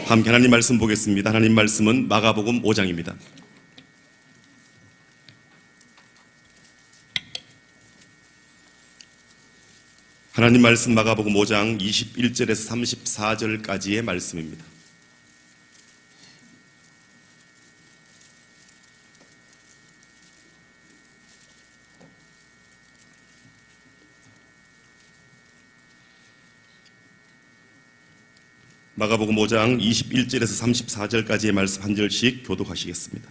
함께 하나님 말씀 보겠습니다. 하나님 말씀은 마가복음 5장입니다. 하나님 말씀 마가복음 5장 21절에서 34절까지의 말씀입니다. 마가복음 5장 21절에서 34절까지의 말씀 한 절씩 교독하시겠습니다.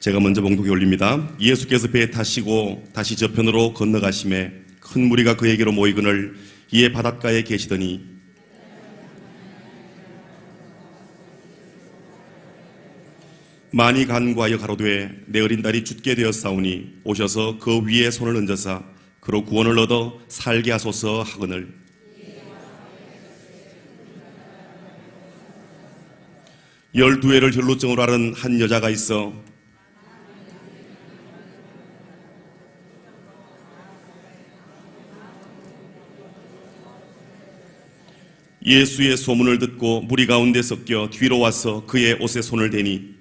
제가 먼저 봉독에 올립니다. 예수께서 배에 타시고 다시 저편으로 건너가심에 큰 무리가 그에게로 모이거늘 이에 바닷가에 계시더니 많이 간구하여 가로되 내 어린 딸이 죽게 되었사오니 오셔서 그 위에 손을 얹어사 그로 구원을 얻어 살게 하소서 하거늘 12회를 혈루증으로 앓은 한 여자가 있어 예수의 소문을 듣고 무리 가운데 섞여 뒤로 와서 그의 옷에 손을 대니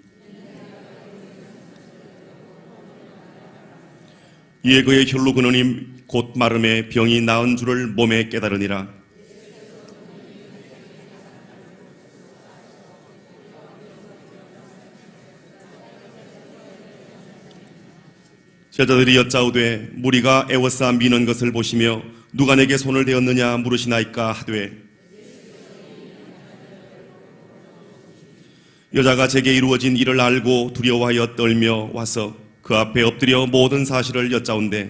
이에 그의 혈루 근원이 곧 마름에 병이 나은 줄을 몸에 깨달으니라. 제자들이 여짜오되 무리가 애워싸 미는 것을 보시며 누가 내게 손을 대었느냐 물으시나이까 하되 여자가 제게 이루어진 일을 알고 두려워하여 떨며 와서 그 앞에 엎드려 모든 사실을 여짜온대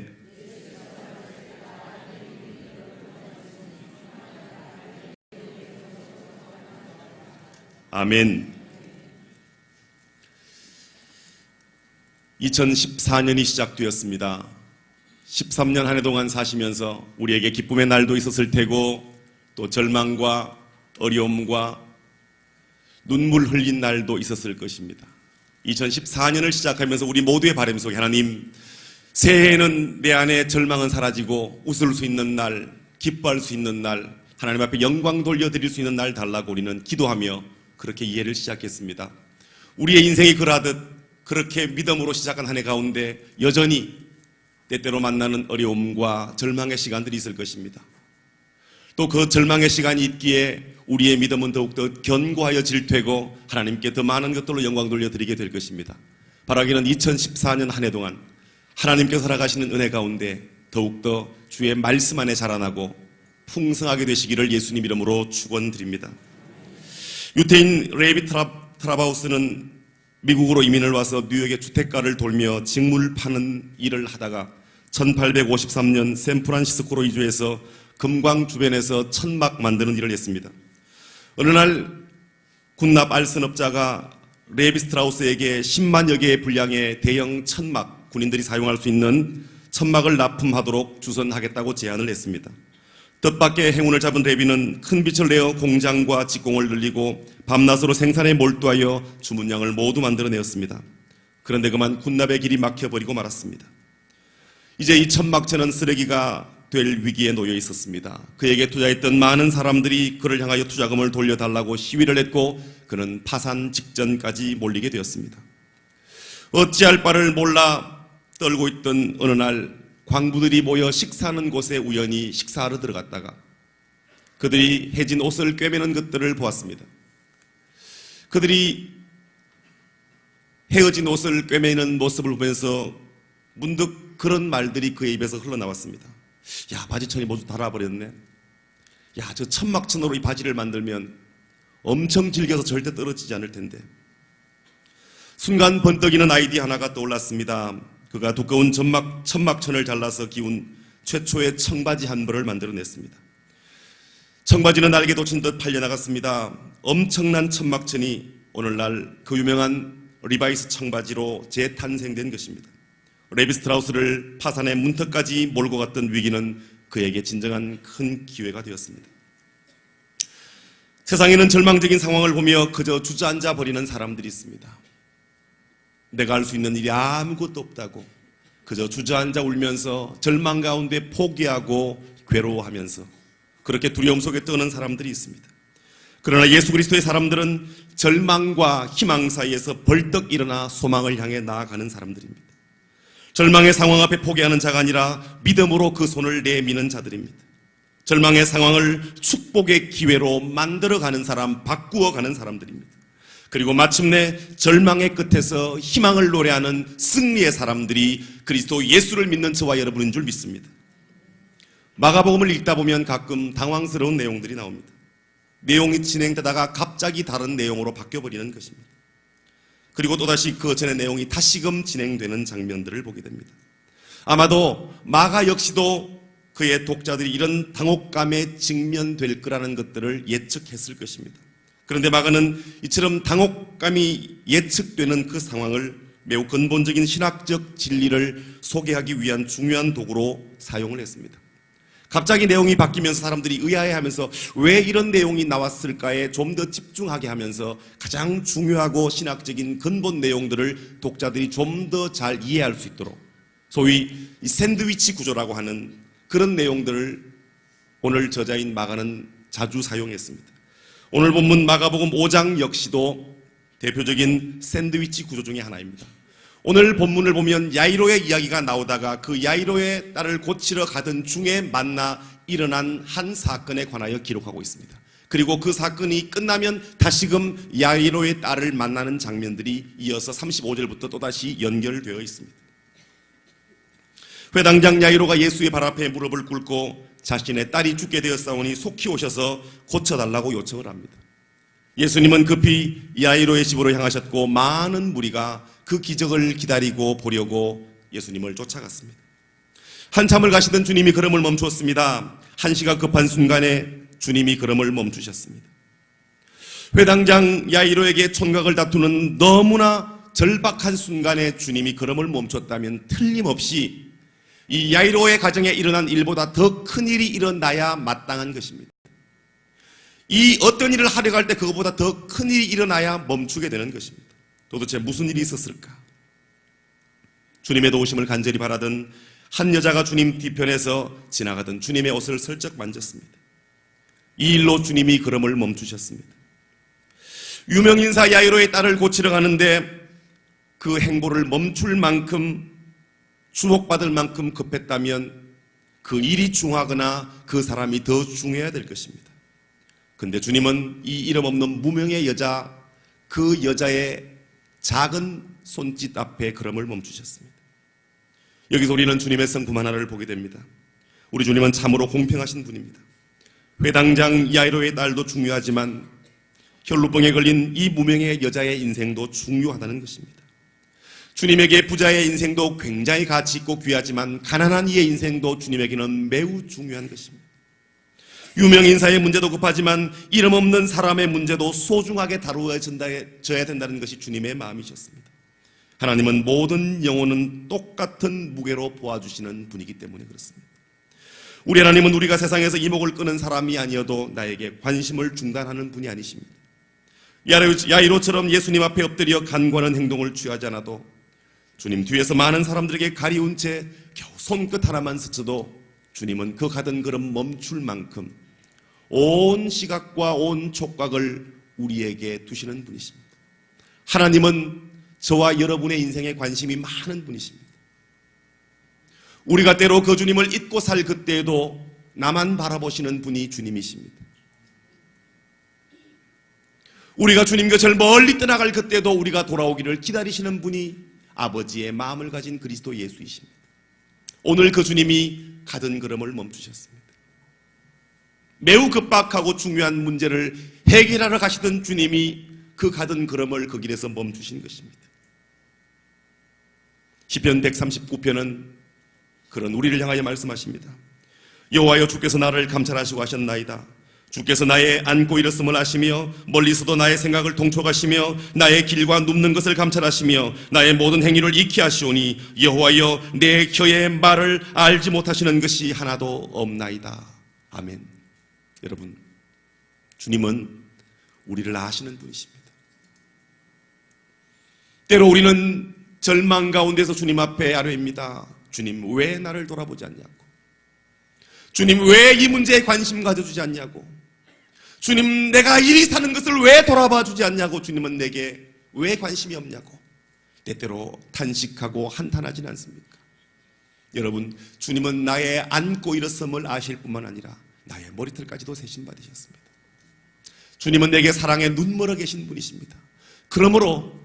아멘. 2014년이 시작되었습니다. 13년 한 해 동안 사시면서 우리에게 기쁨의 날도 있었을 테고 또 절망과 어려움과 눈물 흘린 날도 있었을 것입니다. 2014년을 시작하면서 우리 모두의 바람 속에 하나님 새해에는 내 안에 절망은 사라지고 웃을 수 있는 날, 기뻐할 수 있는 날, 하나님 앞에 영광 돌려드릴 수 있는 날 달라고 우리는 기도하며 그렇게 이해를 시작했습니다. 우리의 인생이 그러하듯 그렇게 믿음으로 시작한 한 해 가운데 여전히 때때로 만나는 어려움과 절망의 시간들이 있을 것입니다. 또 그 절망의 시간이 있기에 우리의 믿음은 더욱더 견고하여질 테고 하나님께 더 많은 것들로 영광 돌려드리게 될 것입니다. 바라기는 2014년 한 해 동안 하나님께서 살아가시는 은혜 가운데 더욱더 주의 말씀 안에 자라나고 풍성하게 되시기를 예수님 이름으로 축원드립니다. 유태인 레이비 트라바우스는 미국으로 이민을 와서 뉴욕의 주택가를 돌며 직물 파는 일을 하다가 1853년 샌프란시스코로 이주해서 금광 주변에서 천막 만드는 일을 했습니다. 어느 날 군납 알선업자가 레비 스트라우스에게 10만여 개의 분량의 대형 천막, 군인들이 사용할 수 있는 천막을 납품하도록 주선하겠다고 제안을 했습니다. 뜻밖의 행운을 잡은 레비는 큰 빛을 내어 공장과 직공을 늘리고 밤낮으로 생산에 몰두하여 주문량을 모두 만들어내었습니다. 그런데 그만 군납의 길이 막혀버리고 말았습니다. 이제 이 천막체는 쓰레기가 될 위기에 놓여 있었습니다. 그에게 투자했던 많은 사람들이 그를 향하여 투자금을 돌려달라고 시위를 했고 그는 파산 직전까지 몰리게 되었습니다. 어찌할 바를 몰라 떨고 있던 어느 날 광부들이 모여 식사하는 곳에 우연히 식사하러 들어갔다가 그들이 해진 옷을 꿰매는 것들을 보았습니다. 그들이 헤어진 옷을 꿰매는 모습을 보면서 문득 그런 말들이 그의 입에서 흘러나왔습니다. 야, 바지천이 모두 닳아버렸네. 야, 저 천막천으로 이 바지를 만들면 엄청 질겨서 절대 떨어지지 않을 텐데. 순간 번뜩이는 아이디어 하나가 떠올랐습니다. 그가 두꺼운 천막천을 잘라서 기운 최초의 청바지 한 벌을 만들어냈습니다. 청바지는 날개 돋친 듯 팔려나갔습니다. 엄청난 천막천이 오늘날 그 유명한 리바이스 청바지로 재탄생된 것입니다. 레비 스트라우스를 파산의 문턱까지 몰고 갔던 위기는 그에게 진정한 큰 기회가 되었습니다. 세상에는 절망적인 상황을 보며 그저 주저앉아 버리는 사람들이 있습니다. 내가 할 수 있는 일이 아무것도 없다고 그저 주저앉아 울면서 절망 가운데 포기하고 괴로워하면서 그렇게 두려움 속에 떠는 사람들이 있습니다. 그러나 예수 그리스도의 사람들은 절망과 희망 사이에서 벌떡 일어나 소망을 향해 나아가는 사람들입니다. 절망의 상황 앞에 포기하는 자가 아니라 믿음으로 그 손을 내미는 자들입니다. 절망의 상황을 축복의 기회로 만들어가는 사람, 바꾸어가는 사람들입니다. 그리고 마침내 절망의 끝에서 희망을 노래하는 승리의 사람들이 그리스도 예수를 믿는 저와 여러분인 줄 믿습니다. 마가복음을 읽다 보면 가끔 당황스러운 내용들이 나옵니다. 내용이 진행되다가 갑자기 다른 내용으로 바뀌어버리는 것입니다. 그리고 또다시 그 전의 내용이 다시금 진행되는 장면들을 보게 됩니다. 아마도 마가 역시도 그의 독자들이 이런 당혹감에 직면될 거라는 것들을 예측했을 것입니다. 그런데 마가는 이처럼 당혹감이 예측되는 그 상황을 매우 근본적인 신학적 진리를 소개하기 위한 중요한 도구로 사용을 했습니다. 갑자기 내용이 바뀌면서 사람들이 의아해하면서 왜 이런 내용이 나왔을까에 좀 더 집중하게 하면서 가장 중요하고 신학적인 근본 내용들을 독자들이 좀 더 잘 이해할 수 있도록 소위 이 샌드위치 구조라고 하는 그런 내용들을 오늘 저자인 마가는 자주 사용했습니다. 오늘 본문 마가복음 5장 역시도 대표적인 샌드위치 구조 중에 하나입니다. 오늘 본문을 보면 야이로의 이야기가 나오다가 그 야이로의 딸을 고치러 가던 중에 만나 일어난 한 사건에 관하여 기록하고 있습니다. 그리고 그 사건이 끝나면 다시금 야이로의 딸을 만나는 장면들이 이어서 35절부터 또다시 연결되어 있습니다. 회당장 야이로가 예수의 발 앞에 무릎을 꿇고 자신의 딸이 죽게 되었사오니 속히 오셔서 고쳐달라고 요청을 합니다. 예수님은 급히 야이로의 집으로 향하셨고 많은 무리가 그 기적을 기다리고 보려고 예수님을 쫓아갔습니다. 한참을 가시던 주님이 걸음을 멈추었습니다. 한시가 급한 순간에 주님이 걸음을 멈추셨습니다. 회당장 야이로에게 촌각을 다투는 너무나 절박한 순간에 주님이 걸음을 멈췄다면 틀림없이 이 야이로의 가정에 일어난 일보다 더 큰 일이 일어나야 마땅한 것입니다. 이 어떤 일을 하려고 할 때 그것보다 더 큰 일이 일어나야 멈추게 되는 것입니다. 도대체 무슨 일이 있었을까? 주님의 도우심을 간절히 바라던 한 여자가 주님 뒤편에서 지나가던 주님의 옷을 슬쩍 만졌습니다. 이 일로 주님이 걸음을 멈추셨습니다. 유명인사 야이로의 딸을 고치러 가는데 그 행보를 멈출 만큼 주목받을 만큼 급했다면 그 일이 중하거나 그 사람이 더 중요해야 될 것입니다. 그런데 주님은 이 이름 없는 무명의 여자, 그 여자의 작은 손짓 앞에 걸음을 멈추셨습니다. 여기서 우리는 주님의 성품 하나를 보게 됩니다. 우리 주님은 참으로 공평하신 분입니다. 회당장 야이로의 딸도 중요하지만 혈루병에 걸린 이 무명의 여자의 인생도 중요하다는 것입니다. 주님에게 부자의 인생도 굉장히 가치 있고 귀하지만 가난한 이의 인생도 주님에게는 매우 중요한 것입니다. 유명인사의 문제도 급하지만 이름 없는 사람의 문제도 소중하게 다루어져야 된다는 것이 주님의 마음이셨습니다. 하나님은 모든 영혼은 똑같은 무게로 보아주시는 분이기 때문에 그렇습니다. 우리 하나님은 우리가 세상에서 이목을 끄는 사람이 아니어도 나에게 관심을 중단하는 분이 아니십니다. 야이로처럼 예수님 앞에 엎드려 간과하는 행동을 취하지 않아도 주님 뒤에서 많은 사람들에게 가리운 채 겨우 손끝 하나만 스쳐도 주님은 그 가던 걸음 멈출 만큼 온 시각과 온 촉각을 우리에게 두시는 분이십니다. 하나님은 저와 여러분의 인생에 관심이 많은 분이십니다. 우리가 때로 그 주님을 잊고 살 그때에도 나만 바라보시는 분이 주님이십니다. 우리가 주님 곁을 멀리 떠나갈 그때도 우리가 돌아오기를 기다리시는 분이 아버지의 마음을 가진 그리스도 예수이십니다. 오늘 그 주님이 가던 걸음을 멈추셨습니다. 매우 급박하고 중요한 문제를 해결하러 가시던 주님이 그 가던 걸음을 그 길에서 멈추신 것입니다. 시편 139편은 그런 우리를 향하여 말씀하십니다. 여호와여 주께서 나를 감찰하시고 하셨나이다. 주께서 나의 앉고 일었음을 아시며 멀리서도 나의 생각을 통촉하시며 나의 길과 눕는 것을 감찰하시며 나의 모든 행위를 익히 하시오니 여호와여 내 혀의 말을 알지 못하시는 것이 하나도 없나이다. 아멘. 여러분, 주님은 우리를 아시는 분이십니다. 때로 우리는 절망 가운데서 주님 앞에 아뢰입니다. 주님 왜 나를 돌아보지 않냐고, 주님 왜 이 문제에 관심 가져주지 않냐고, 주님, 내가 이리 사는 것을 왜 돌아봐 주지 않냐고, 주님은 내게 왜 관심이 없냐고 때때로 탄식하고 한탄하진 않습니까? 여러분, 주님은 나의 앉고 일어섬을 아실 뿐만 아니라 나의 머리털까지도 세신 받으셨습니다. 주님은 내게 사랑에 눈멀어 계신 분이십니다. 그러므로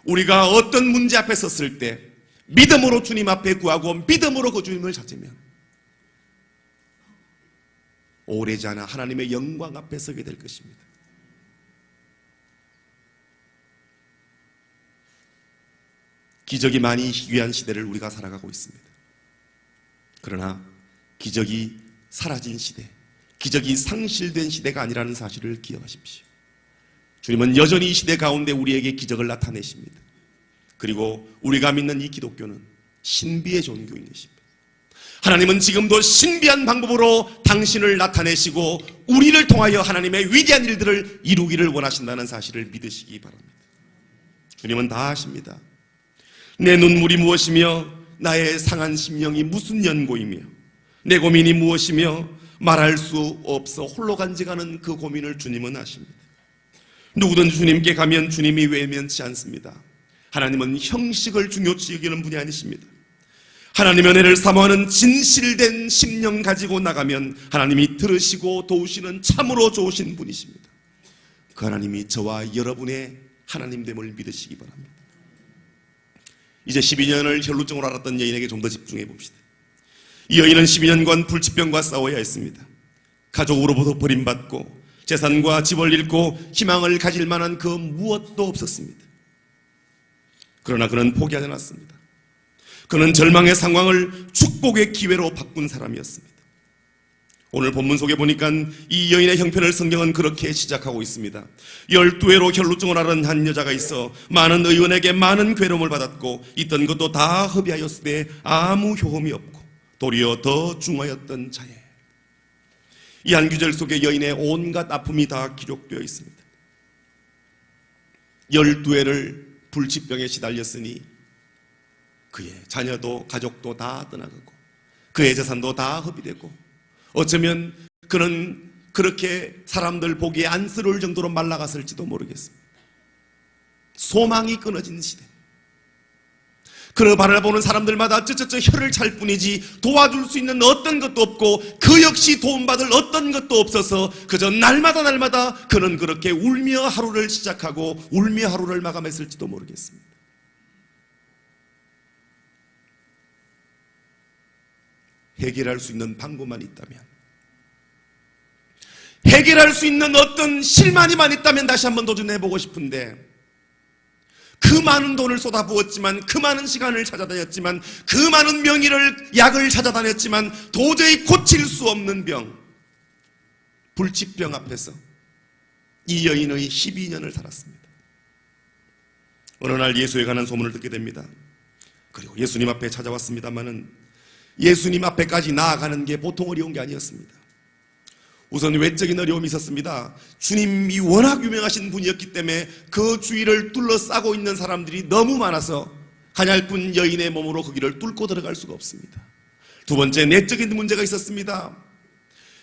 우리가 어떤 문제 앞에 섰을 때 믿음으로 주님 앞에 구하고 믿음으로 그 주님을 찾으면 오래지 않아 하나님의 영광 앞에 서게 될 것입니다. 기적이 많이 희귀한 시대를 우리가 살아가고 있습니다. 그러나 기적이 사라진 시대, 기적이 상실된 시대가 아니라는 사실을 기억하십시오. 주님은 여전히 이 시대 가운데 우리에게 기적을 나타내십니다. 그리고 우리가 믿는 이 기독교는 신비의 종교인 것입니다. 하나님은 지금도 신비한 방법으로 당신을 나타내시고 우리를 통하여 하나님의 위대한 일들을 이루기를 원하신다는 사실을 믿으시기 바랍니다. 주님은 다 아십니다. 내 눈물이 무엇이며 나의 상한 심령이 무슨 연고이며 내 고민이 무엇이며 말할 수 없어 홀로 간직하는 그 고민을 주님은 아십니다. 누구든 주님께 가면 주님이 외면치 않습니다. 하나님은 형식을 중요시 여기는 분이 아니십니다. 하나님의 은혜를 사모하는 진실된 심령 가지고 나가면 하나님이 들으시고 도우시는 참으로 좋으신 분이십니다. 그 하나님이 저와 여러분의 하나님됨을 믿으시기 바랍니다. 이제 12년을 혈루증으로 앓았던 여인에게 좀 더 집중해 봅시다. 이 여인은 12년간 불치병과 싸워야 했습니다. 가족으로부터 버림받고 재산과 집을 잃고 희망을 가질 만한 그 무엇도 없었습니다. 그러나 그는 포기하지 않았습니다. 그는 절망의 상황을 축복의 기회로 바꾼 사람이었습니다. 오늘 본문 속에 보니까 이 여인의 형편을 성경은 그렇게 시작하고 있습니다. 12회로 혈루증을 앓은 한 여자가 있어 많은 의원에게 많은 괴로움을 받았고 있던 것도 다 허비하였으되 아무 효험이 없고 도리어 더 중하였던 자예. 이 한 구절 속에 여인의 온갖 아픔이 다 기록되어 있습니다. 12회를 불치병에 시달렸으니 그의 자녀도 가족도 다 떠나가고 그의 재산도 다 허비되고 어쩌면 그는 그렇게 사람들 보기에 안쓰러울 정도로 말라갔을지도 모르겠습니다. 소망이 끊어진 시대. 그를 바라보는 사람들마다 쩌쩌쩌 혀를 찰 뿐이지 도와줄 수 있는 어떤 것도 없고 그 역시 도움받을 어떤 것도 없어서 그저 날마다 그는 그렇게 울며 하루를 시작하고 울며 하루를 마감했을지도 모르겠습니다. 해결할 수 있는 방법만 있다면, 해결할 수 있는 어떤 실마리만 있다면 다시 한번 도전해보고 싶은데 그 많은 돈을 쏟아부었지만 그 많은 시간을 찾아다녔지만 그 많은 명의를 약을 찾아다녔지만 도저히 고칠 수 없는 병, 불치병 앞에서 이 여인의 12년을 살았습니다. 어느 날 예수에 관한 소문을 듣게 됩니다. 그리고 예수님 앞에 찾아왔습니다마는 예수님 앞에까지 나아가는 게 보통 어려운 게 아니었습니다. 우선 외적인 어려움이 있었습니다. 주님이 워낙 유명하신 분이었기 때문에 그 주위를 둘러싸고 있는 사람들이 너무 많아서 가냘픈 여인의 몸으로 그 길을 뚫고 들어갈 수가 없습니다. 두 번째, 내적인 문제가 있었습니다.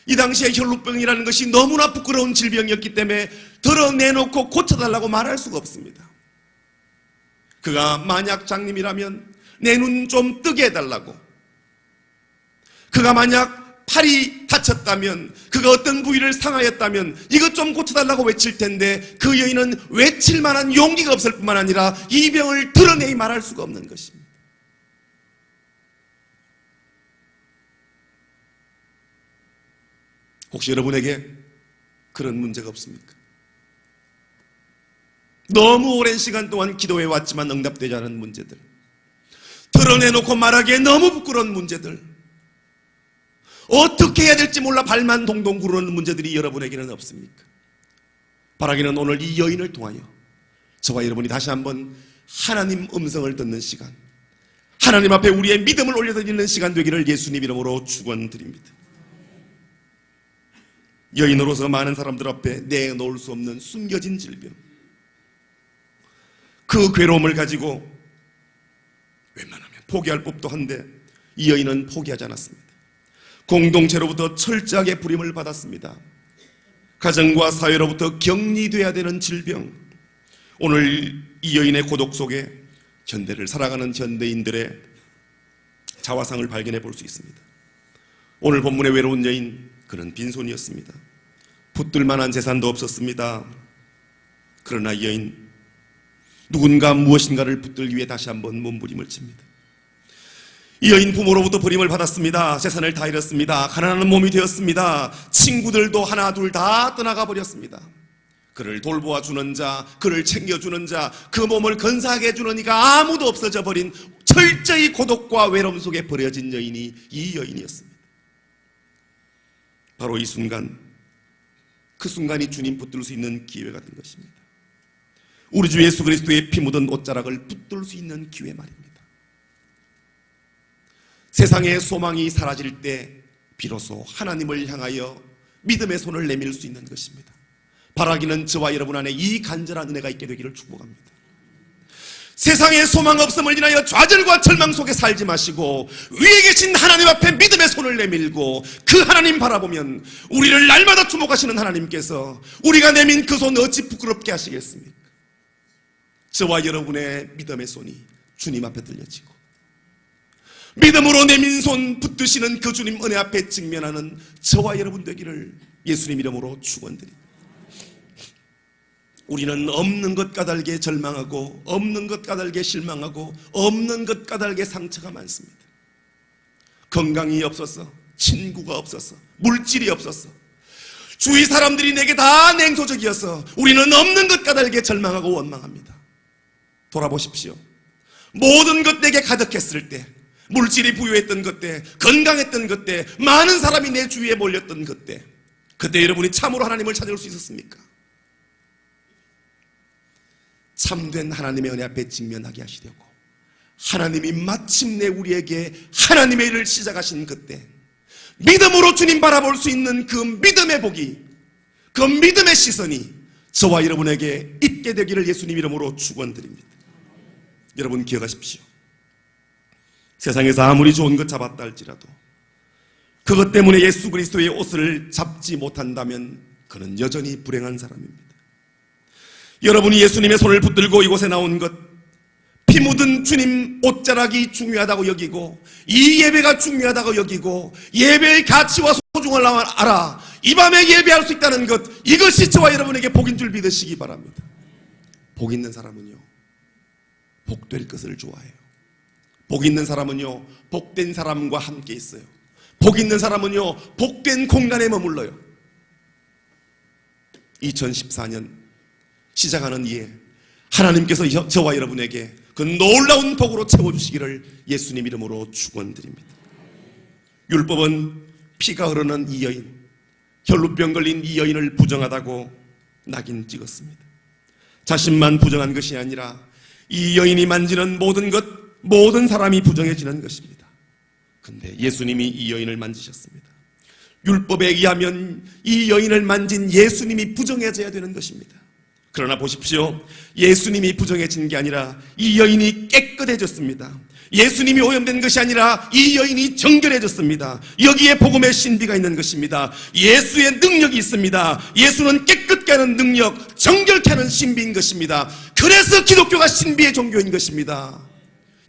이 당시에 혈루병이라는 것이 너무나 부끄러운 질병이었기 때문에 드러내놓고 고쳐달라고 말할 수가 없습니다. 그가 만약 장님이라면 내 눈 좀 뜨게 해달라고, 그가 만약 팔이 다쳤다면, 그가 어떤 부위를 상하였다면 이것 좀 고쳐달라고 외칠 텐데 그 여인은 외칠 만한 용기가 없을 뿐만 아니라 이 병을 드러내이 말할 수가 없는 것입니다. 혹시 여러분에게 그런 문제가 없습니까? 너무 오랜 시간 동안 기도해 왔지만 응답되지 않은 문제들, 드러내놓고 말하기에 너무 부끄러운 문제들, 어떻게 해야 될지 몰라 발만 동동 구르는 문제들이 여러분에게는 없습니까? 바라기는 오늘 이 여인을 통하여 저와 여러분이 다시 한번 하나님 음성을 듣는 시간, 하나님 앞에 우리의 믿음을 올려드리는 시간 되기를 예수님 이름으로 축원드립니다. 여인으로서 많은 사람들 앞에 내놓을 수 없는 숨겨진 질병, 그 괴로움을 가지고 웬만하면 포기할 법도 한데 이 여인은 포기하지 않았습니다. 공동체로부터 철저하게 부림을 받았습니다. 가정과 사회로부터 격리돼야 되는 질병, 오늘 이 여인의 고독 속에 현대를 살아가는 현대인들의 자화상을 발견해 볼 수 있습니다. 오늘 본문의 외로운 여인, 그는 빈손이었습니다. 붙들 만한 재산도 없었습니다. 그러나 이 여인, 누군가 무엇인가를 붙들기 위해 다시 한번 몸부림을 칩니다. 이 여인 부모로부터 버림을 받았습니다. 재산을 다 잃었습니다. 가난한 몸이 되었습니다. 친구들도 하나 둘 다 떠나가 버렸습니다. 그를 돌보아 주는 자, 그를 챙겨주는 자, 그 몸을 건사하게 해주는 이가 아무도 없어져 버린 철저히 고독과 외로움 속에 버려진 여인이 이 여인이었습니다. 바로 이 순간, 그 순간이 주님 붙들 수 있는 기회가 된 것입니다. 우리 주 예수 그리스도의 피 묻은 옷자락을 붙들 수 있는 기회 말입니다. 세상의 소망이 사라질 때 비로소 하나님을 향하여 믿음의 손을 내밀 수 있는 것입니다. 바라기는 저와 여러분 안에 이 간절한 은혜가 있게 되기를 축복합니다. 세상의 소망 없음을 인하여 좌절과 절망 속에 살지 마시고 위에 계신 하나님 앞에 믿음의 손을 내밀고 그 하나님 바라보면 우리를 날마다 주목하시는 하나님께서 우리가 내민 그 손 어찌 부끄럽게 하시겠습니까? 저와 여러분의 믿음의 손이 주님 앞에 들려지고 믿음으로 내민 손 붙드시는 그 주님 은혜 앞에 직면하는 저와 여러분 되기를 예수님 이름으로 축원드립니다. 우리는 없는 것 까닭에 절망하고 없는 것 까닭에 실망하고 없는 것 까닭에 상처가 많습니다. 건강이 없어서, 친구가 없어서, 물질이 없어서, 주위 사람들이 내게 다 냉소적이어서 우리는 없는 것 까닭에 절망하고 원망합니다. 돌아보십시오. 모든 것 내게 가득했을 때, 물질이 부유했던 그때, 건강했던 그때, 많은 사람이 내 주위에 몰렸던 그때, 그때 여러분이 참으로 하나님을 찾을 수 있었습니까? 참된 하나님의 은혜 앞에 직면하게 하시려고 하나님이 마침내 우리에게 하나님의 일을 시작하신 그때 믿음으로 주님 바라볼 수 있는 그 믿음의 복이, 그 믿음의 시선이 저와 여러분에게 있게 되기를 예수님 이름으로 축원드립니다. 여러분 기억하십시오. 세상에서 아무리 좋은 것 잡았다 할지라도 그것 때문에 예수 그리스도의 옷을 잡지 못한다면 그는 여전히 불행한 사람입니다. 여러분이 예수님의 손을 붙들고 이곳에 나온 것, 피 묻은 주님 옷자락이 중요하다고 여기고 이 예배가 중요하다고 여기고 예배의 가치와 소중을 알아 이 밤에 예배할 수 있다는 것, 이것이 저와 여러분에게 복인 줄 믿으시기 바랍니다. 복 있는 사람은요, 복될 것을 좋아해요. 복 있는 사람은요, 복된 사람과 함께 있어요. 복 있는 사람은요, 복된 공간에 머물러요. 2014년 시작하는 이에 하나님께서 저와 여러분에게 그 놀라운 복으로 채워주시기를 예수님 이름으로 축원드립니다. 율법은 피가 흐르는 이 여인, 혈루병 걸린 이 여인을 부정하다고 낙인 찍었습니다. 자신만 부정한 것이 아니라 이 여인이 만지는 모든 것, 모든 사람이 부정해지는 것입니다. 근데 예수님이 이 여인을 만지셨습니다. 율법에 의하면 이 여인을 만진 예수님이 부정해져야 되는 것입니다. 그러나 보십시오. 예수님이 부정해진 게 아니라 이 여인이 깨끗해졌습니다. 예수님이 오염된 것이 아니라 이 여인이 정결해졌습니다. 여기에 복음의 신비가 있는 것입니다. 예수의 능력이 있습니다. 예수는 깨끗게 하는 능력, 정결케 하는 신비인 것입니다. 그래서 기독교가 신비의 종교인 것입니다.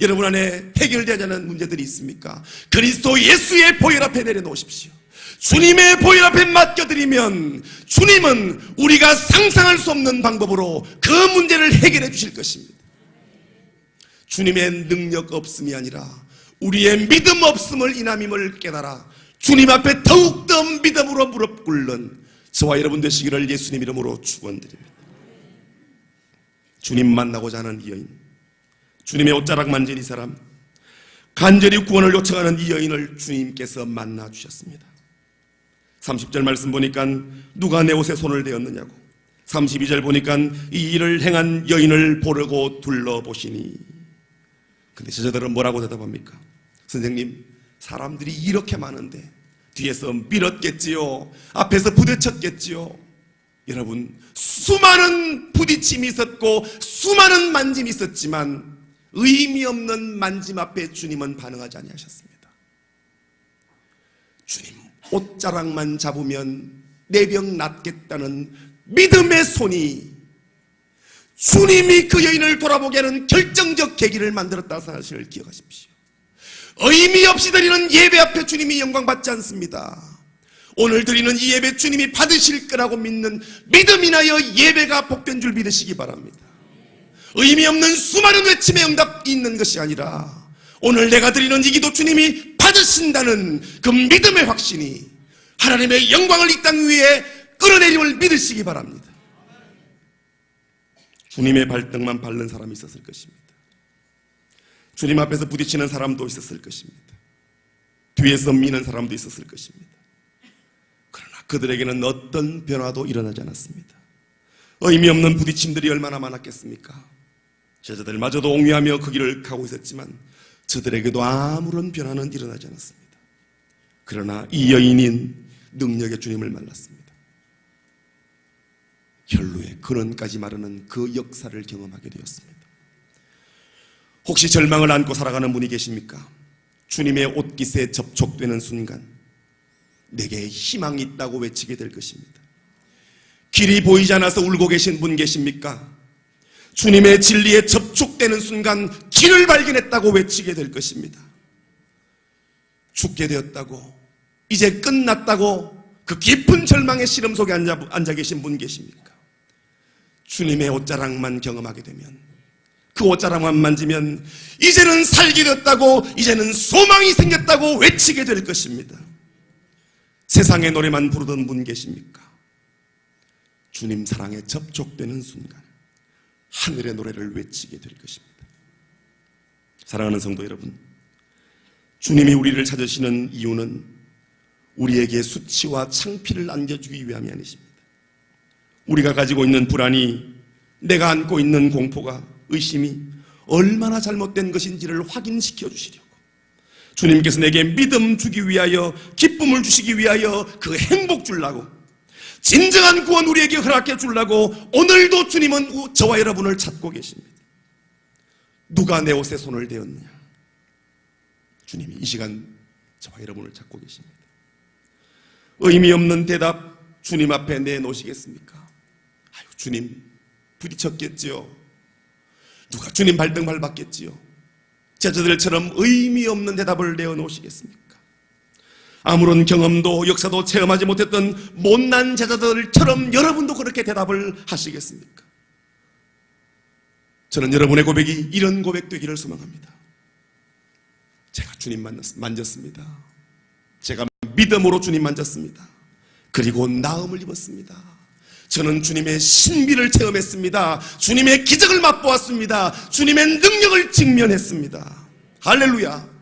여러분 안에 해결되지 않은 문제들이 있습니까? 그리스도 예수의 보혈 앞에 내려놓으십시오. 주님의 보혈 앞에 맡겨드리면 주님은 우리가 상상할 수 없는 방법으로 그 문제를 해결해 주실 것입니다. 주님의 능력 없음이 아니라 우리의 믿음 없음을 인함임을 깨달아 주님 앞에 더욱더 믿음으로 무릎 꿇는 저와 여러분 되시기를 예수님 이름으로 축원드립니다. 주님 만나고자 하는 이 여인, 주님의 옷자락 만진 이 사람, 간절히 구원을 요청하는 이 여인을 주님께서 만나 주셨습니다. 30절 말씀 보니까 누가 내 옷에 손을 대었느냐고, 32절 보니까 이 일을 행한 여인을 보려고 둘러보시니. 근데 저자들은 뭐라고 대답합니까? 선생님, 사람들이 이렇게 많은데 뒤에서 밀었겠지요, 앞에서 부딪혔겠지요. 여러분, 수많은 부딪힘이 있었고 수많은 만짐이 있었지만 의미 없는 만짐 앞에 주님은 반응하지 아니하셨습니다. 주님 옷자락만 잡으면 내 병 낫겠다는 믿음의 손이 주님이 그 여인을 돌아보게 하는 결정적 계기를 만들었다는 사실을 기억하십시오. 의미 없이 드리는 예배 앞에 주님이 영광받지 않습니다. 오늘 드리는 이 예배 주님이 받으실 거라고 믿는 믿음 인하여 예배가 복된 줄 믿으시기 바랍니다. 의미 없는 수많은 외침의 응답이 있는 것이 아니라 오늘 내가 드리는 이 기도 주님이 받으신다는 그 믿음의 확신이 하나님의 영광을 이 땅 위에 끌어내림을 믿으시기 바랍니다. 주님의 발등만 밟는 사람이 있었을 것입니다. 주님 앞에서 부딪히는 사람도 있었을 것입니다. 뒤에서 미는 사람도 있었을 것입니다. 그러나 그들에게는 어떤 변화도 일어나지 않았습니다. 의미 없는 부딪힘들이 얼마나 많았겠습니까? 제자들마저도 옹유하며 그 길을 가고 있었지만 저들에게도 아무런 변화는 일어나지 않았습니다. 그러나 이 여인인 능력의 주님을 만났습니다. 혈루의 근원까지 마르는 그 역사를 경험하게 되었습니다. 혹시 절망을 안고 살아가는 분이 계십니까? 주님의 옷깃에 접촉되는 순간 내게 희망이 있다고 외치게 될 것입니다. 길이 보이지 않아서 울고 계신 분 계십니까? 주님의 진리에 접촉되는 순간 길을 발견했다고 외치게 될 것입니다. 죽게 되었다고, 이제 끝났다고 그 깊은 절망의 시름 속에 앉아 계신 분 계십니까? 주님의 옷자락만 경험하게 되면, 그 옷자락만 만지면 이제는 살게 됐다고, 이제는 소망이 생겼다고 외치게 될 것입니다. 세상의 노래만 부르던 분 계십니까? 주님 사랑에 접촉되는 순간 하늘의 노래를 외치게 될 것입니다. 사랑하는 성도 여러분, 주님이 우리를 찾으시는 이유는 우리에게 수치와 창피를 안겨주기 위함이 아니십니다. 우리가 가지고 있는 불안이, 내가 안고 있는 공포가, 의심이 얼마나 잘못된 것인지를 확인시켜 주시려고, 주님께서 내게 믿음 주기 위하여, 기쁨을 주시기 위하여, 그 행복 주려고, 진정한 구원 우리에게 허락해 주려고 오늘도 주님은 저와 여러분을 찾고 계십니다. 누가 내 옷에 손을 대었느냐? 주님이 이 시간 저와 여러분을 찾고 계십니다. 의미 없는 대답 주님 앞에 내놓으시겠습니까? 아유, 주님 부딪혔겠지요. 누가 주님 발등 밟았겠지요. 제자들처럼 의미 없는 대답을 내어놓으시겠습니까? 아무런 경험도 역사도 체험하지 못했던 못난 제자들처럼 여러분도 그렇게 대답을 하시겠습니까? 저는 여러분의 고백이 이런 고백 되기를 소망합니다. 제가 주님 만졌습니다. 제가 믿음으로 주님 만졌습니다. 그리고 나음을 입었습니다. 저는 주님의 신비를 체험했습니다. 주님의 기적을 맛보았습니다. 주님의 능력을 직면했습니다. 할렐루야.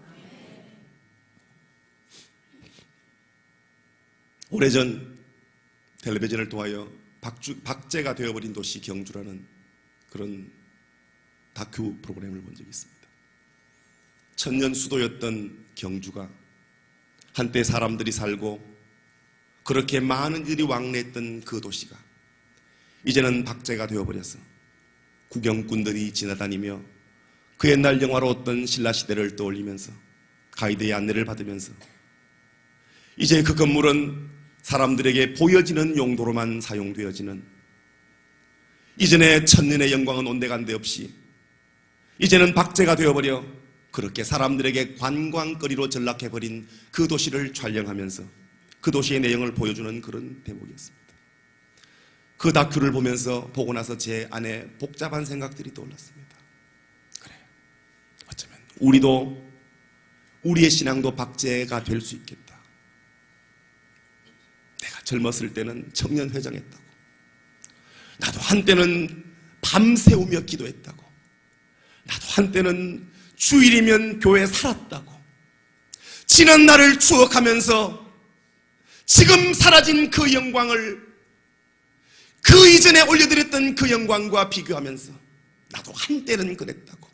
오래전 텔레비전을 통하여 박제가 되어버린 도시 경주라는 그런 다큐 프로그램을 본 적이 있습니다. 천년 수도였던 경주가 한때 사람들이 살고 그렇게 많은 일이 왕래했던 그 도시가 이제는 박제가 되어버려서 구경꾼들이 지나다니며 그 옛날 영화로웠던 신라시대를 떠올리면서 가이드의 안내를 받으면서 이제 그 건물은 사람들에게 보여지는 용도로만 사용되어지는, 이전의 천년의 영광은 온데간데 없이 이제는 박제가 되어버려 그렇게 사람들에게 관광거리로 전락해버린 그 도시를 촬영하면서 그 도시의 내용을 보여주는 그런 대목이었습니다. 그 다큐를 보고 나서 제 안에 복잡한 생각들이 떠올랐습니다. 그래, 어쩌면 우리도, 우리의 신앙도 박제가 될 수 있겠다. 내가 젊었을 때는 청년회장했다고, 나도 한때는 밤새우며 기도했다고, 나도 한때는 주일이면 교회에 살았다고, 지난 날을 추억하면서 지금 사라진 그 영광을 그 이전에 올려드렸던 그 영광과 비교하면서 나도 한때는 그랬다고.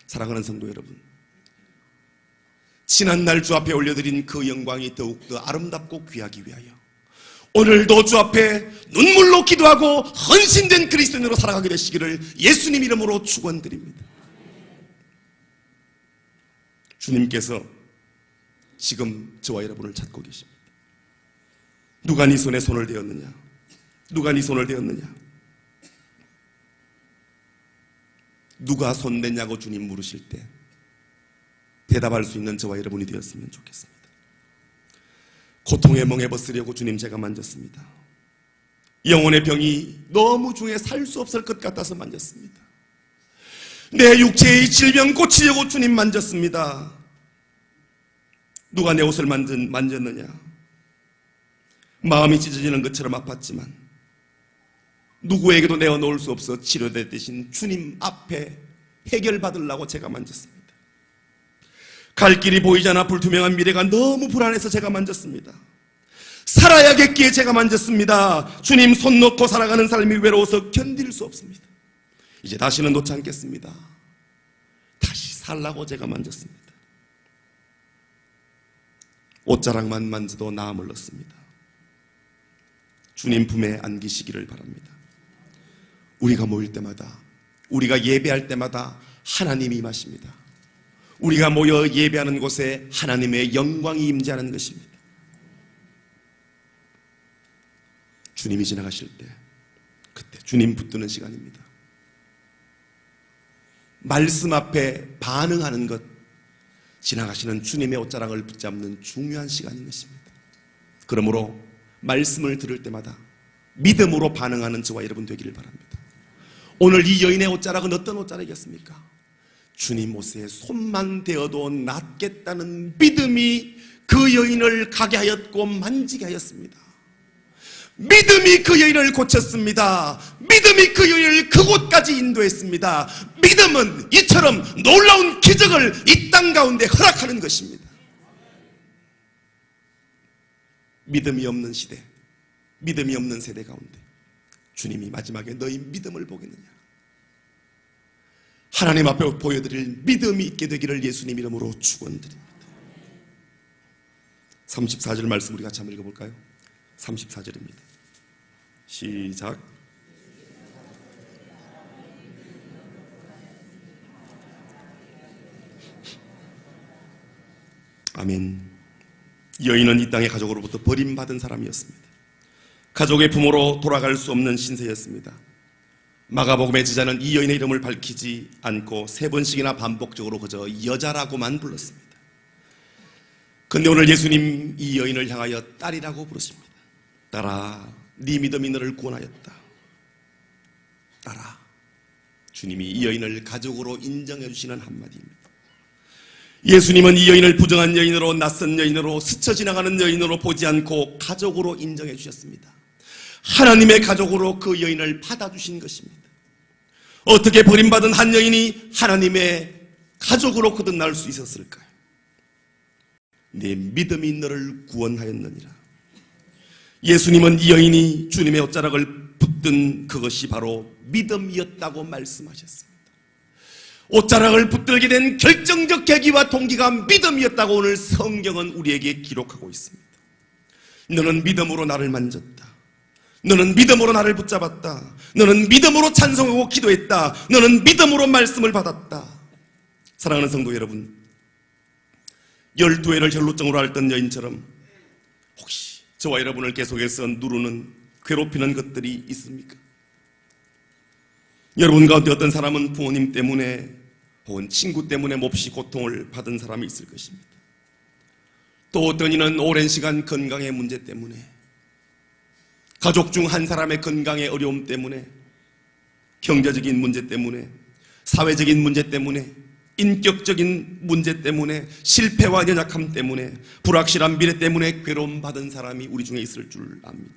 사랑하는 성도 여러분, 지난날 주 앞에 올려드린 그 영광이 더욱더 아름답고 귀하기 위하여 오늘도 주 앞에 눈물로 기도하고 헌신된 그리스도인으로 살아가게 되시기를 예수님 이름으로 축원드립니다. 주님께서 지금 저와 여러분을 찾고 계십니다. 누가 네 손에 손을 대었느냐? 누가 네 손을 대었느냐? 누가 손 댔냐고 주님 물으실 때 대답할 수 있는 저와 여러분이 되었으면 좋겠습니다. 고통에 멍해버쓰려고 주님 제가 만졌습니다. 영혼의 병이 너무 중에 살 수 없을 것 같아서 만졌습니다. 내 육체의 질병 고치려고 주님 만졌습니다. 누가 내 옷을 만졌느냐? 마음이 찢어지는 것처럼 아팠지만 누구에게도 내어놓을 수 없어 치료대 대신 주님 앞에 해결받으려고 제가 만졌습니다. 갈 길이 보이지 않아 불투명한 미래가 너무 불안해서 제가 만졌습니다. 살아야겠기에 제가 만졌습니다. 주님 손 놓고 살아가는 삶이 외로워서 견딜 수 없습니다. 이제 다시는 놓지 않겠습니다. 다시 살라고 제가 만졌습니다. 옷자락만 만져도 나음을 넣습니다. 주님 품에 안기시기를 바랍니다. 우리가 모일 때마다, 우리가 예배할 때마다 하나님이 임하십니다. 우리가 모여 예배하는 곳에 하나님의 영광이 임재하는 것입니다. 주님이 지나가실 때 그때 주님 붙드는 시간입니다. 말씀 앞에 반응하는 것, 지나가시는 주님의 옷자락을 붙잡는 중요한 시간인 것입니다. 그러므로 말씀을 들을 때마다 믿음으로 반응하는 저와 여러분 되기를 바랍니다. 오늘 이 여인의 옷자락은 어떤 옷자락이었습니까? 주님 옷에 손만 대어도 낫겠다는 믿음이 그 여인을 가게 하였고 만지게 하였습니다. 믿음이 그 여인을 고쳤습니다. 믿음이 그 여인을 그곳까지 인도했습니다. 믿음은 이처럼 놀라운 기적을 이 땅 가운데 허락하는 것입니다. 믿음이 없는 시대, 믿음이 없는 세대 가운데 주님이 마지막에 너희 믿음을 보겠느냐? 하나님 앞에 보여드릴 믿음이 있게 되기를 예수님 이름으로 축원드립니다. 34절 말씀 우리 같이 한번 읽어볼까요? 34절입니다. 시작. 아멘. 여인은 이 땅의 가족으로부터 버림받은 사람이었습니다. 가족의 부모로 돌아갈 수 없는 신세였습니다. 마가복음의 저자는 이 여인의 이름을 밝히지 않고 3번씩이나 반복적으로 그저 여자라고만 불렀습니다. 그런데 오늘 예수님 이 여인을 향하여 딸이라고 부르십니다. 딸아, 네 믿음이 너를 구원하였다. 딸아. 주님이 이 여인을 가족으로 인정해 주시는 한마디입니다. 예수님은 이 여인을 부정한 여인으로, 낯선 여인으로, 스쳐 지나가는 여인으로 보지 않고 가족으로 인정해 주셨습니다. 하나님의 가족으로 그 여인을 받아주신 것입니다. 어떻게 버림받은 한 여인이 하나님의 가족으로 거듭날 수 있었을까요? 내 믿음이 너를 구원하였느니라. 예수님은 이 여인이 주님의 옷자락을 붙든 그것이 바로 믿음이었다고 말씀하셨습니다. 옷자락을 붙들게 된 결정적 계기와 동기가 믿음이었다고 오늘 성경은 우리에게 기록하고 있습니다. 너는 믿음으로 나를 만졌다. 너는 믿음으로 나를 붙잡았다. 너는 믿음으로 찬송하고 기도했다. 너는 믿음으로 말씀을 받았다. 사랑하는 성도 여러분, 12회를 혈루증으로 앓던 여인처럼 혹시 저와 여러분을 계속해서 누르는, 괴롭히는 것들이 있습니까? 여러분 가운데 어떤 사람은 부모님 때문에 혹은 친구 때문에 몹시 고통을 받은 사람이 있을 것입니다. 또 어떤 이는 오랜 시간 건강의 문제 때문에, 가족 중 한 사람의 건강의 어려움 때문에, 경제적인 문제 때문에, 사회적인 문제 때문에, 인격적인 문제 때문에, 실패와 연약함 때문에, 불확실한 미래 때문에 괴로움받은 사람이 우리 중에 있을 줄 압니다.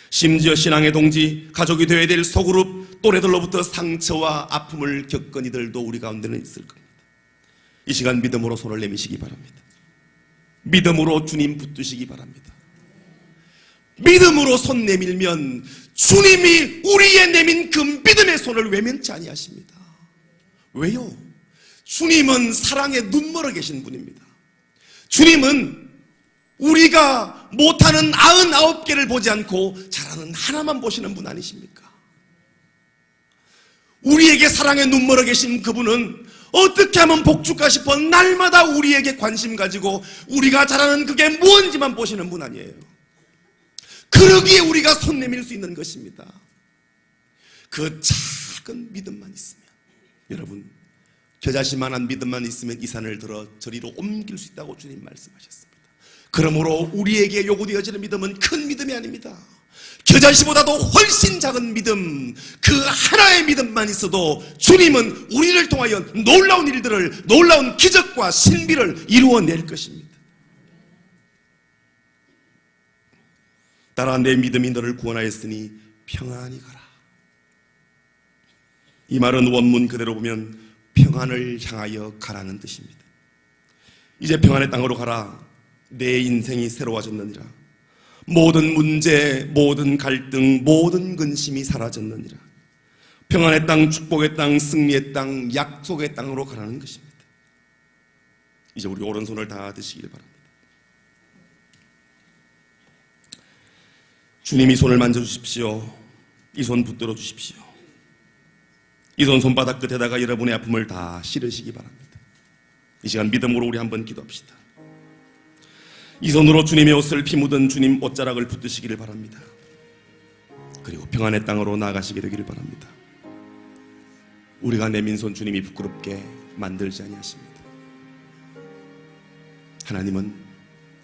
심지어 신앙의 동지, 가족이 되어야 될 소그룹, 또래들로부터 상처와 아픔을 겪은 이들도 우리 가운데는 있을 겁니다. 이 시간 믿음으로 손을 내미시기 바랍니다. 믿음으로 주님 붙드시기 바랍니다. 믿음으로 손 내밀면 주님이 우리의 내민 그 믿음의 손을 외면치 아니하십니다. 왜요? 주님은 사랑에 눈멀어 계신 분입니다. 주님은 우리가 못하는 99개를 보지 않고 잘하는 하나만 보시는 분 아니십니까? 우리에게 사랑에 눈멀어 계신 그분은 어떻게 하면 복줄까 싶어 날마다 우리에게 관심 가지고 우리가 잘하는 그게 무엇인지만 보시는 분 아니에요. 그러기에 우리가 손 내밀 수 있는 것입니다. 그 작은 믿음만 있으면, 여러분, 겨자씨만한 믿음만 있으면 이 산을 들어 저리로 옮길 수 있다고 주님 말씀하셨습니다. 그러므로 우리에게 요구되어지는 믿음은 큰 믿음이 아닙니다. 겨자씨보다도 훨씬 작은 믿음, 그 하나의 믿음만 있어도 주님은 우리를 통하여 놀라운 일들을, 놀라운 기적과 신비를 이루어낼 것입니다. 따라 내 믿음이 너를 구원하였으니 평안히 가라. 이 말은 원문 그대로 보면 평안을 향하여 가라는 뜻입니다. 이제 평안의 땅으로 가라. 내 인생이 새로워졌느니라. 모든 문제, 모든 갈등, 모든 근심이 사라졌느니라. 평안의 땅, 축복의 땅, 승리의 땅, 약속의 땅으로 가라는 것입니다. 이제 우리 오른손을 다 드시길 바랍니다. 주님이 손을 만져주십시오. 이 손 붙들어 주십시오. 이 손 손바닥 끝에다가 여러분의 아픔을 다 실으시기 바랍니다. 이 시간 믿음으로 우리 한번 기도합시다. 이 손으로 주님의 옷을 피 묻은 주님 옷자락을 붙드시기를 바랍니다. 그리고 평안의 땅으로 나아가시게 되기를 바랍니다. 우리가 내민 손 주님이 부끄럽게 만들지 아니하십니다. 하나님은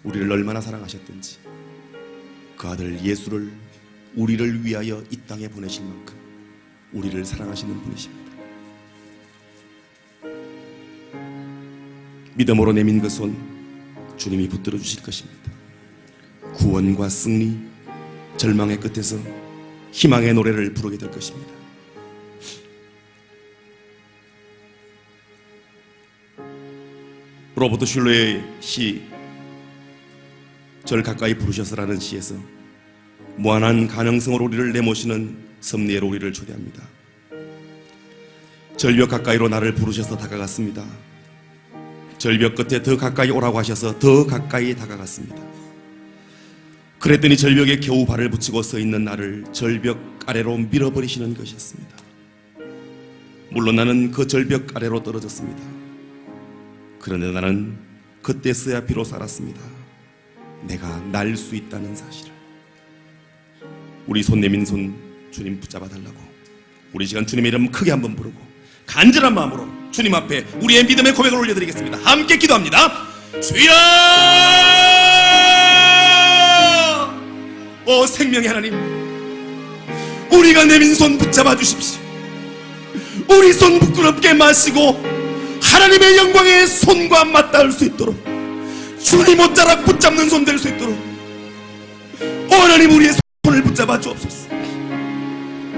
우리를 얼마나 사랑하셨든지 그 아들 예수를 우리를 위하여 이 땅에 보내실 만큼 우리를 사랑하시는 분이십니다. 믿음으로 내민 그 손 주님이 붙들어 주실 것입니다. 구원과 승리, 절망의 끝에서 희망의 노래를 부르게 될 것입니다. 로버트 슐러의 시 절 가까이 부르셔서라는 시에서 무한한 가능성으로 우리를 내모시는 섭리의 우리를 초대합니다. 절벽 가까이로 나를 부르셔서 다가갔습니다. 절벽 끝에 더 가까이 오라고 하셔서 더 가까이 다가갔습니다. 그랬더니 절벽에 겨우 발을 붙이고 서 있는 나를 절벽 아래로 밀어버리시는 것이었습니다. 물론 나는 그 절벽 아래로 떨어졌습니다. 그런데 나는 그때서야 비로소 알았습니다. 내가 날 수 있다는 사실을. 우리 손 내민 손 주님 붙잡아 달라고 우리 시간 주님의 이름 크게 한번 부르고 간절한 마음으로 주님 앞에 우리의 믿음의 고백을 올려드리겠습니다. 함께 기도합니다. 주여! 오 생명의 하나님, 우리가 내민 손 붙잡아 주십시오. 우리 손 부끄럽게 마시고 하나님의 영광의 손과 맞닿을 수 있도록 주님 옷자락 붙잡는 손 될 수 있도록 오 하나님, 우리의 손을 붙잡아 주옵소서.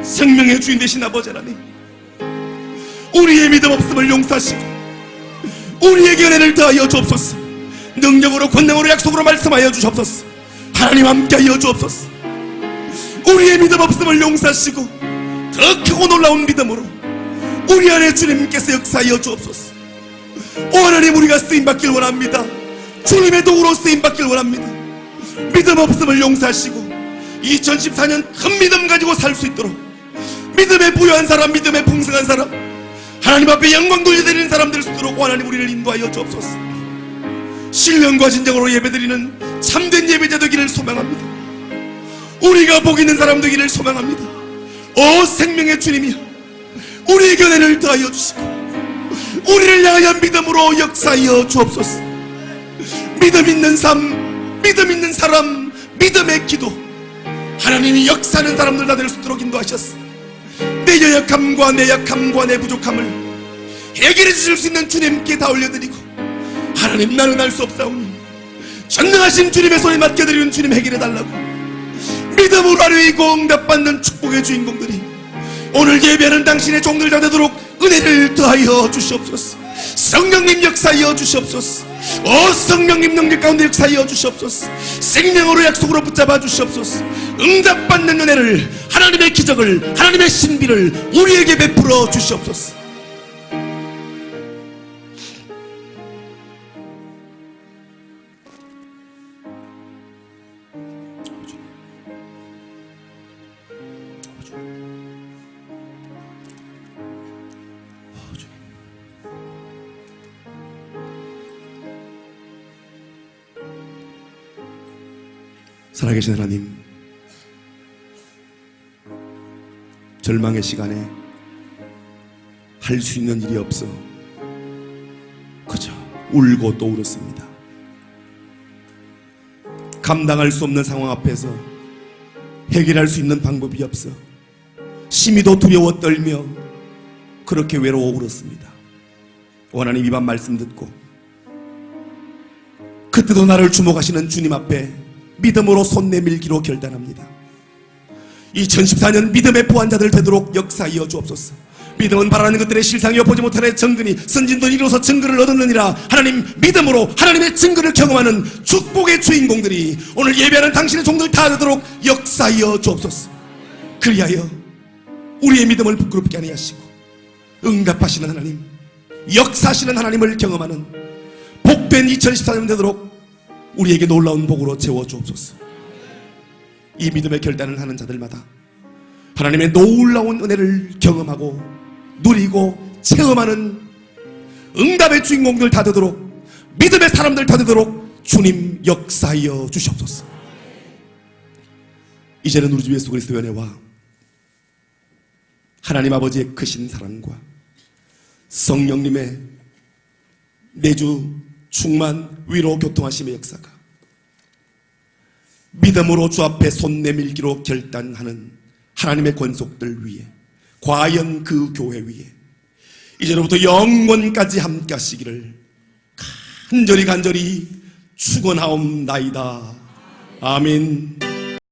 생명의 주인 되신 아버지 하나님, 우리의 믿음 없음을 용서하시고 우리에게 은혜를 더하여 주옵소서. 능력으로 권능으로 약속으로 말씀하여 주옵소서. 하나님 함께하여 주옵소서. 우리의 믿음 없음을 용서하시고 더 크고 놀라운 믿음으로 우리 안에 주님께서 역사하여 주옵소서. 오 하나님, 우리가 쓰임받길 원합니다. 주님의 도구로 쓰임받길 원합니다. 믿음 없음을 용서하시고 2014년 큰 믿음 가지고 살 수 있도록 믿음에 부유한 사람, 믿음에 풍성한 사람, 하나님 앞에 영광 돌려드리는 사람 될 수 있도록 하나님 우리를 인도하여 주옵소서. 신령과 진정으로 예배드리는 참된 예배자 되기를 소망합니다. 우리가 복 있는 사람 되기를 소망합니다. 오 생명의 주님이여, 우리의 은혜를 더하여 주시고 우리를 향하여 믿음으로 역사하여 주옵소서. 믿음 있는 삶, 믿음 있는 사람, 믿음의 기도, 하나님이 역사하는 사람들 다 될 수 있도록 인도하셨어. 내 연약함과 내 약함과 내 부족함을 해결해 주실 수 있는 주님께 다 올려드리고, 하나님 나는 알 수 없사오니 전능하신 주님의 손에 맡겨드리는 주님 해결해달라고 믿음으로 아뢰이고 응답받는 축복의 주인공들이 오늘 예배하는 당신의 종들 다 되도록 은혜를 더하여 주시옵소서. 성령님 역사하여 주시옵소서. 오 성령님 능력 가운데 역사하여 주시옵소서. 생명으로 약속으로 붙잡아 주시옵소서. 응답받는 은혜를, 하나님의 기적을, 하나님의 신비를 우리에게 베풀어 주시옵소서. 살아계신 하나님, 절망의 시간에 할 수 있는 일이 없어 그저 울고 또 울었습니다. 감당할 수 없는 상황 앞에서 해결할 수 있는 방법이 없어 심히도 두려워 떨며 그렇게 외로워 울었습니다. 하나님, 이 밤 말씀 듣고 그때도 나를 주목하시는 주님 앞에 믿음으로 손 내밀기로 결단합니다. 2014년 믿음의 부한자들 되도록 역사이어 주옵소서. 믿음은 바라는 것들의 실상이요 보지 못하는 증거니 선진도 이루어서 증거를 얻었느니라. 하나님, 믿음으로 하나님의 증거를 경험하는 축복의 주인공들이 오늘 예배하는 당신의 종들 다 되도록 역사이어 주옵소서. 그리하여 우리의 믿음을 부끄럽게 하게 하시고 응답하시는 하나님, 역사하시는 하나님을 경험하는 복된 2014년 되도록 우리에게 놀라운 복으로 채워 주옵소서. 이 믿음의 결단을 하는 자들마다 하나님의 놀라운 은혜를 경험하고 누리고 체험하는 응답의 주인공들 다 되도록, 믿음의 사람들 다 되도록 주님 역사하여 주시옵소서. 이제는 우리 주 예수 그리스도의 은혜와 하나님 아버지의 크신 사랑과 성령님의 내주 충만 위로 교통하심의 역사가 믿음으로 주 앞에 손 내밀기로 결단하는 하나님의 권속들 위에, 과연 그 교회 위에 이제로부터 영원까지 함께 하시기를 간절히 축원하옵나이다. 아멘.